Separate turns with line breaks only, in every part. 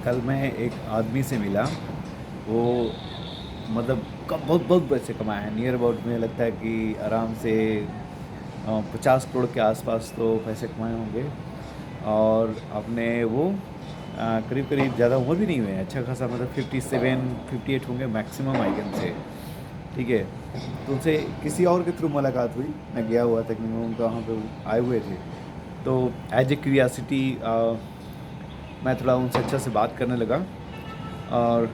कल मैं एक आदमी से मिला। वो मतलब कब बहुत बहुत पैसे कमाए हैं। नियर अबाउट मुझे लगता है कि आराम से 50 करोड़ के आसपास तो पैसे कमाए होंगे। और अपने वो करीब करीब ज़्यादा उम्र भी नहीं हुए हैं, अच्छा खासा मतलब 57 58 होंगे मैक्सिमम आई कैन से। ठीक है। तो उनसे किसी और के थ्रू मुलाकात हुई, मैं गया हुआ था कि मैं उनका वहाँ पे आए हुए थे। तो एज ए क्यूरियासिटी मैं थोड़ा उनसे अच्छा से बात करने लगा। और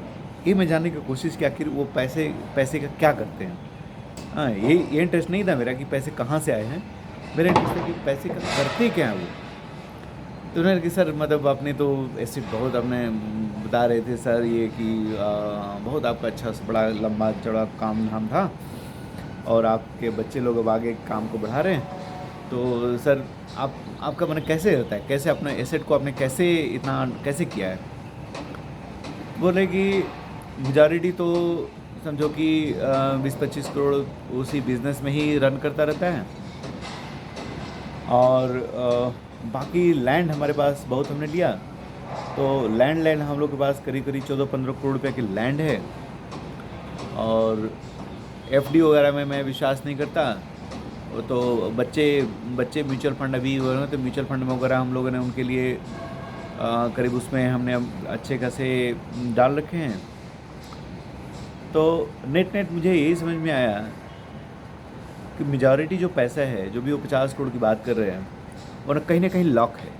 ये मैं जानने की कोशिश की आखिर वो पैसे पैसे का क्या करते हैं। हाँ, ये इंटरेस्ट नहीं था मेरा कि पैसे कहाँ से आए हैं। मेरा इंटरेस्ट था कि पैसे का करते क्या हैं वो। तो उन्होंने कि सर मतलब आपने तो ऐसे बहुत आपने बता रहे थे सर ये कि बहुत आपका अच्छा सा बड़ा लंबा चौड़ा काम धाम था और आपके बच्चे लोग अब आगे काम को बढ़ा रहे हैं। तो सर आप आपका मैंने कैसे होता है, कैसे अपने एसेट को आपने कैसे इतना कैसे किया है। बोले कि मेजॉरिटी तो समझो कि 20 25 करोड़ उसी बिज़नेस में ही रन करता रहता है। और बाकी लैंड हमारे पास बहुत हमने लिया। तो लैंड लैंड हम लोग के पास करीब करीब 14 15 करोड़ रुपए की लैंड है। और एफडी वगैरह में मैं विश्वास नहीं करता। वो तो बच्चे बच्चे म्यूचुअल फंड अभी हुए हैं, तो म्यूचुअल फंड में वगैरह हम लोगों ने उनके लिए करीब उसमें हमने अब अच्छे खासे डाल रखे हैं। तो नेट नेट मुझे यही समझ में आया कि मेजॉरिटी जो पैसा है, जो भी वो 50 करोड़ की बात कर रहे हैं, वो ना कहीं लॉक है।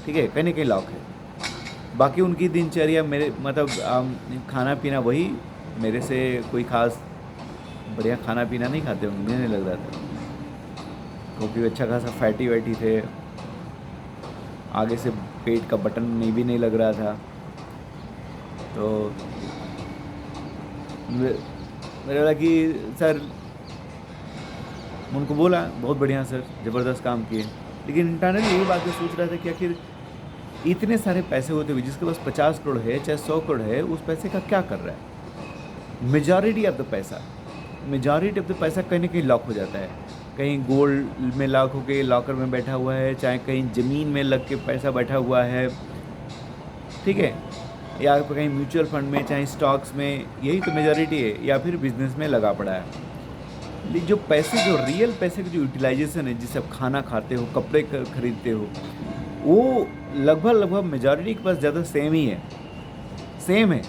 ठीक है, कहीं ना कहीं लॉक है। बाकी उनकी दिनचर्या मेरे मतलब खाना पीना वही, मेरे से कोई खास बढ़िया खाना पीना नहीं खाते होंगे, मुझे नहीं लग रहा था। क्योंकि अच्छा खासा फैटी वैटी थे, आगे से पेट का बटन नहीं भी नहीं लग रहा था। तो मेरे लगा कि सर, उनको बोला बहुत बढ़िया सर, ज़बरदस्त काम किए। लेकिन इंटरनली यही बात मैं सोच रहा था कि आखिर इतने सारे पैसे होते हुए जिसके पास 50 करोड़ है चाहे 100 करोड़ है, उस पैसे का क्या कर रहा है। मेजॉरिटी ऑफ द पैसा कहीं ना कहीं लॉक हो जाता है। कहीं गोल्ड में लॉक होके लॉकर में बैठा हुआ है, चाहे कहीं ज़मीन में लग के पैसा बैठा हुआ है। ठीक है। या कहीं म्यूचुअल फंड में, चाहे स्टॉक्स में, यही तो मेजॉरिटी है। या फिर बिजनेस में लगा पड़ा है। लेकिन जो पैसे, जो रियल पैसे की जो यूटिलाइजेशन है, जिससे आप खाना खाते हो, कपड़े खरीदते हो, वो लगभग लगभग मेजॉरिटी के पास ज़्यादा सेम ही है, सेम है।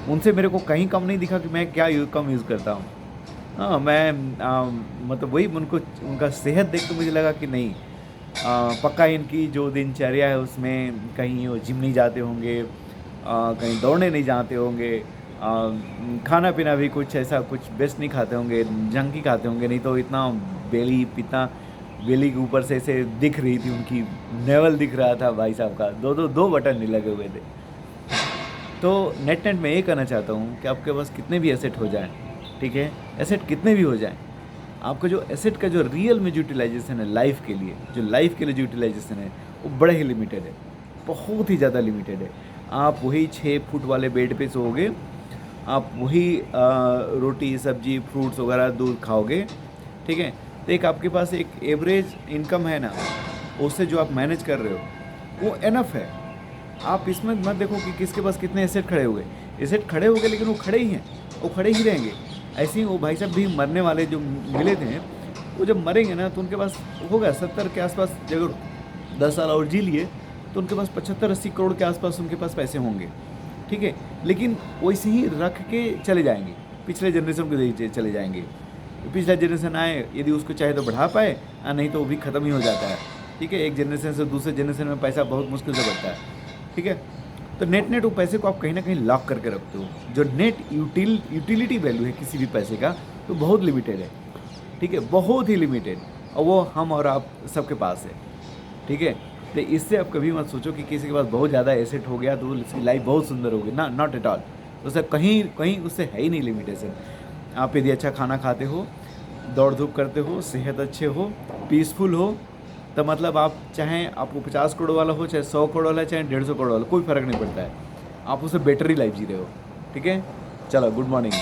उनसे मेरे को कहीं कम नहीं दिखा कि मैं क्या कम यूज़ करता हूँ। हाँ, मैं मतलब वही उनको उनका सेहत देख के मुझे लगा कि नहीं, पक्का इनकी जो दिनचर्या है उसमें कहीं वो जिम नहीं जाते होंगे, कहीं दौड़ने नहीं जाते होंगे, खाना पीना भी कुछ ऐसा कुछ बेस्ट नहीं खाते होंगे, जंक ही खाते होंगे। नहीं तो इतना बेली पितना, बेली के ऊपर से ऐसे दिख रही थी उनकी, नेवल दिख रहा था भाई साहब का, दो बटन नहीं लगे हुए थे। तो नेट नेट मैं ये कहना चाहता हूँ कि आपके पास कितने भी एसेट हो जाएं, ठीक है, एसेट कितने भी हो जाएं, आपका जो एसेट का जो रियल में जो यूटिलाइजेशन है लाइफ के लिए, जो लाइफ के लिए जो यूटिलाइजेशन है, वो बड़ा ही लिमिटेड है, बहुत ही ज़्यादा लिमिटेड है। आप वही 6 फुट वाले बेड पे सोओगे, आप वही रोटी सब्जी फ्रूट्स वगैरह दूध खाओगे। ठीक है। तो एक आपके पास एक एवरेज इनकम है ना, उससे जो आप मैनेज कर रहे हो वो एनफ है। आप इसमें मत देखो कि किसके पास कितने एसेट खड़े हुए। एसेट खड़े हो गए लेकिन वो खड़े ही हैं, वो खड़े ही रहेंगे। ऐसे ही वो भाई साहब भी मरने वाले जो मिले थे, वो जब मरेंगे ना तो उनके पास होगा 70 के आसपास, जब 10 साल और जी लिए तो उनके पास 75 80 करोड़ के आसपास उनके पास पैसे होंगे। ठीक है। लेकिन वैसे ही रख के चले जाएंगे, पिछले जनरेशन को दे चले जाएंगे। पिछला जनरेशन आए, यदि उसको चाहे तो बढ़ा पाए, नहीं तो वो भी ख़त्म ही हो जाता है। ठीक है। एक जनरेशन से दूसरे जनरेशन में पैसा बहुत मुश्किल से बढ़ता है। ठीक है। तो नेट नेट वो पैसे को आप कहीं ना कहीं लॉक करके रखते हो। जो नेट यूटिलिटी वैल्यू है किसी भी पैसे का, तो बहुत लिमिटेड है। ठीक है, बहुत ही लिमिटेड। और वो हम और आप सबके पास है। ठीक है। तो इससे आप कभी मत सोचो कि किसी के पास बहुत ज़्यादा एसेट हो गया तो उसकी लाइफ बहुत सुंदर होगी ना, नॉट एट ऑल। तो सर कहीं कहीं उससे है ही नहीं लिमिटेशन। आप यदि अच्छा खाना खाते हो, दौड़ धूप करते हो, सेहत अच्छे हो, पीसफुल हो, तो मतलब आप चाहे आपको 50 करोड़ वाला हो, चाहे 100 करोड़ वाला, चाहे 150 करोड़ वाला, कोई फ़र्क नहीं पड़ता है। आप उससे बेटर ही लाइफ जी रहे हो। ठीक है। चलो, गुड मॉर्निंग।